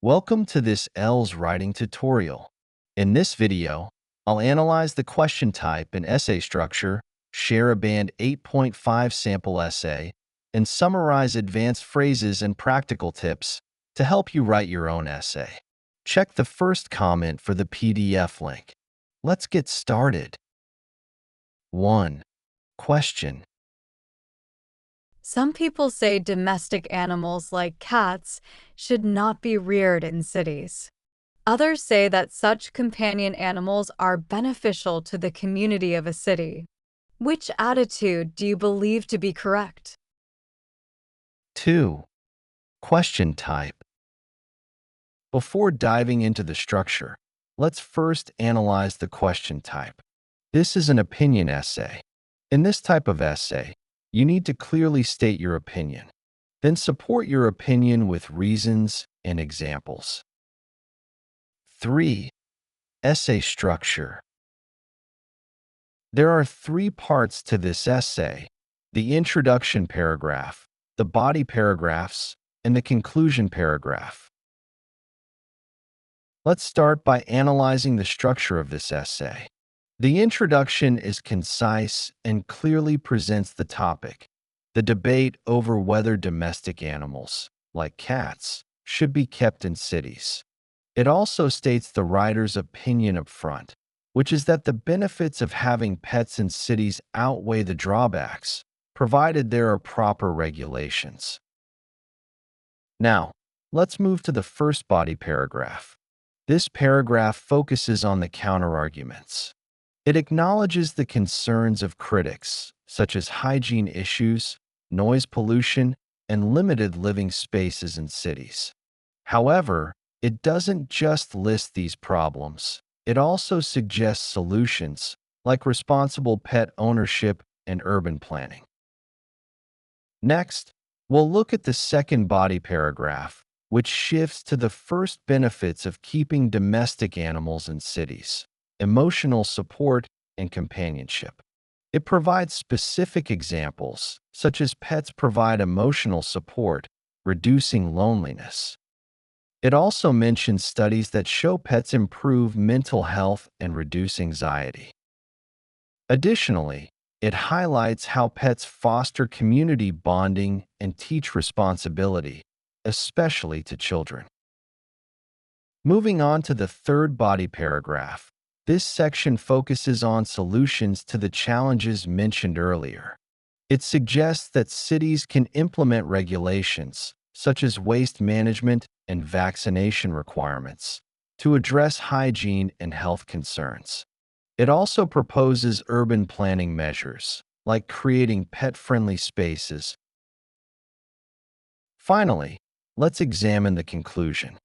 Welcome to this IELTS Writing tutorial. In this video, I'll analyze the question type and essay structure, share a Band 8.5 sample essay, and summarize advanced phrases and practical tips to help you write your own essay. Check the first comment for the PDF link. Let's get started. 1. Question. Some people say domestic animals like cats should not be reared in cities. Others say that such companion animals are beneficial to the community of a city. Which attitude do you believe to be correct? 2. Question type. Before diving into the structure, let's first analyze the question type. This is an opinion essay. In this type of essay, you need to clearly state your opinion. Then support your opinion with reasons and examples. 3. Essay structure. There are 3 parts to this essay: the introduction paragraph, the body paragraphs, and the conclusion paragraph. Let's start by analyzing the structure of this essay. The introduction is concise and clearly presents the topic, the debate over whether domestic animals, like cats, should be kept in cities. It also states the writer's opinion up front, which is that the benefits of having pets in cities outweigh the drawbacks, provided there are proper regulations. Now, let's move to the first body paragraph. This paragraph focuses on the counterarguments. It acknowledges the concerns of critics, such as hygiene issues, noise pollution, and limited living spaces in cities. However, it doesn't just list these problems. It also suggests solutions, like responsible pet ownership and urban planning. Next, we'll look at the second body paragraph, which shifts to the first benefits of keeping domestic animals in cities: emotional support and companionship. It provides specific examples, such as pets provide emotional support, reducing loneliness. It also mentions studies that show pets improve mental health and reduce anxiety. Additionally, it highlights how pets foster community bonding and teach responsibility, especially to children. Moving on to the third body paragraph, this section focuses on solutions to the challenges mentioned earlier. It suggests that cities can implement regulations, such as waste management and vaccination requirements, to address hygiene and health concerns. It also proposes urban planning measures, like creating pet-friendly spaces. Finally, let's examine the conclusion.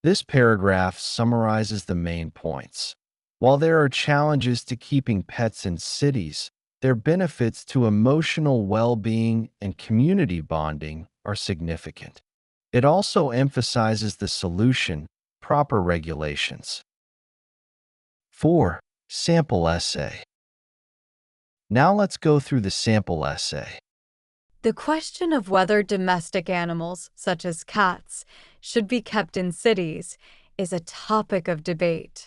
This paragraph summarizes the main points. While there are challenges to keeping pets in cities, their benefits to emotional well-being and community bonding are significant. It also emphasizes the solution: proper regulations. 4. Sample essay. Now let's go through the sample essay. The question of whether domestic animals, such as cats, should be kept in cities is a topic of debate.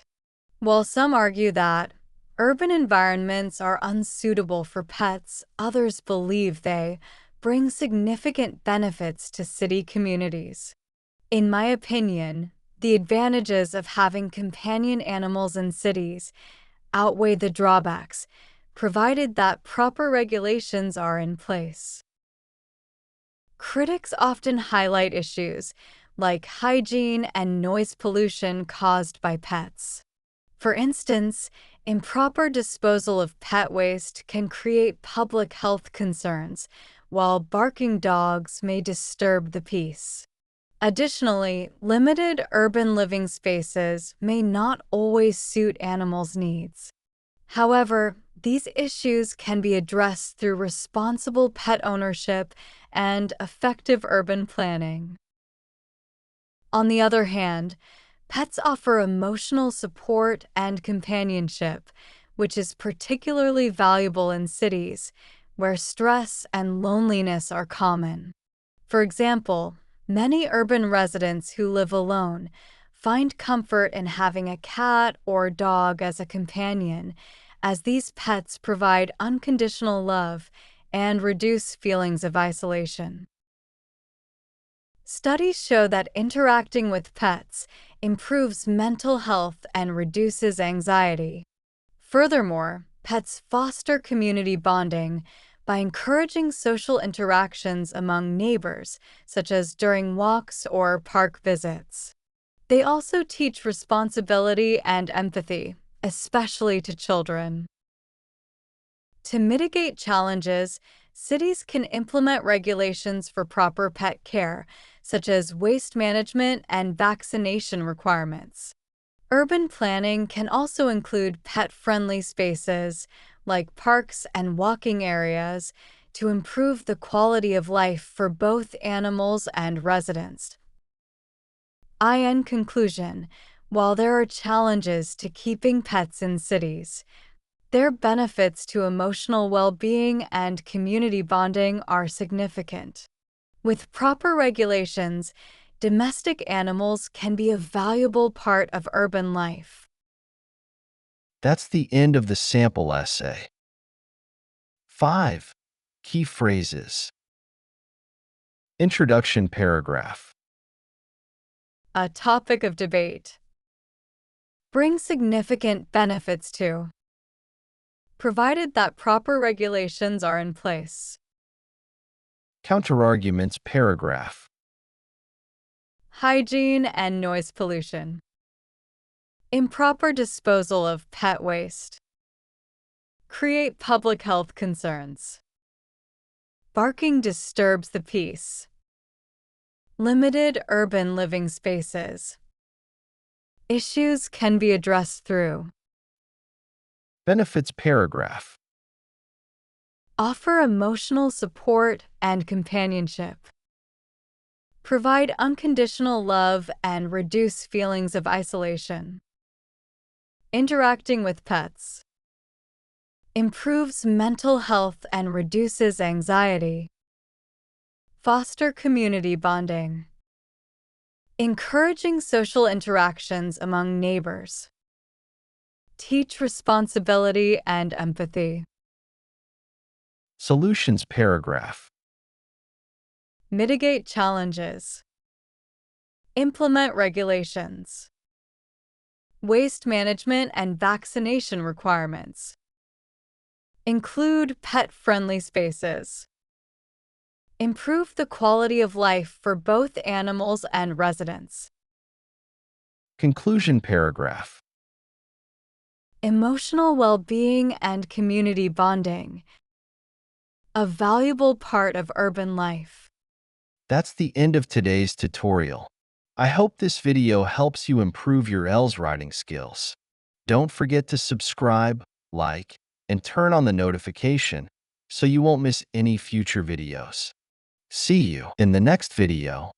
While some argue that urban environments are unsuitable for pets, others believe they bring significant benefits to city communities. In my opinion, the advantages of having companion animals in cities outweigh the drawbacks, provided that proper regulations are in place. Critics often highlight issues like hygiene and noise pollution caused by pets. For instance, improper disposal of pet waste can create public health concerns, while barking dogs may disturb the peace. Additionally, limited urban living spaces may not always suit animals' needs. However, these issues can be addressed through responsible pet ownership and effective urban planning. On the other hand, pets offer emotional support and companionship, which is particularly valuable in cities where stress and loneliness are common. For example, Many urban residents who live alone find comfort in having a cat or dog as a companion, as these pets provide unconditional love and reduce feelings of isolation. Studies show that interacting with pets improves mental health and reduces anxiety. Furthermore, pets foster community bonding by encouraging social interactions among neighbors, such as during walks or park visits. They also teach responsibility and empathy, especially to children. To mitigate challenges, cities can implement regulations for proper pet care, such as waste management and vaccination requirements. Urban planning can also include pet-friendly spaces, like parks and walking areas, to improve the quality of life for both animals and residents. In conclusion, while there are challenges to keeping pets in cities, their benefits to emotional well-being and community bonding are significant. With proper regulations, domestic animals can be a valuable part of urban life. That's the end of the sample essay. 5. Key phrases. Introduction paragraph. A topic of debate. Bring significant benefits to, provided that proper regulations are in place. Counterarguments paragraph. Hygiene and noise pollution. Improper disposal of pet waste. Create public health concerns. Barking disturbs the peace. Limited urban living spaces. Issues can be addressed through. Benefits paragraph. Offer emotional support and companionship. Provide unconditional love and reduce feelings of isolation. Interacting with pets. Improves mental health and reduces anxiety. Foster community bonding. Encouraging social interactions among neighbors. Teach responsibility and empathy. Solutions paragraph. Mitigate challenges. Implement regulations. Waste management and vaccination requirements. Include pet-friendly spaces. Improve the quality of life for both animals and residents. Conclusion paragraph. Emotional well-being and community bonding. A valuable part of urban life. That's the end of today's tutorial. I hope this video helps you improve your IELTS writing skills. Don't forget to subscribe, like, and turn on the notification so you won't miss any future videos. See you in the next video.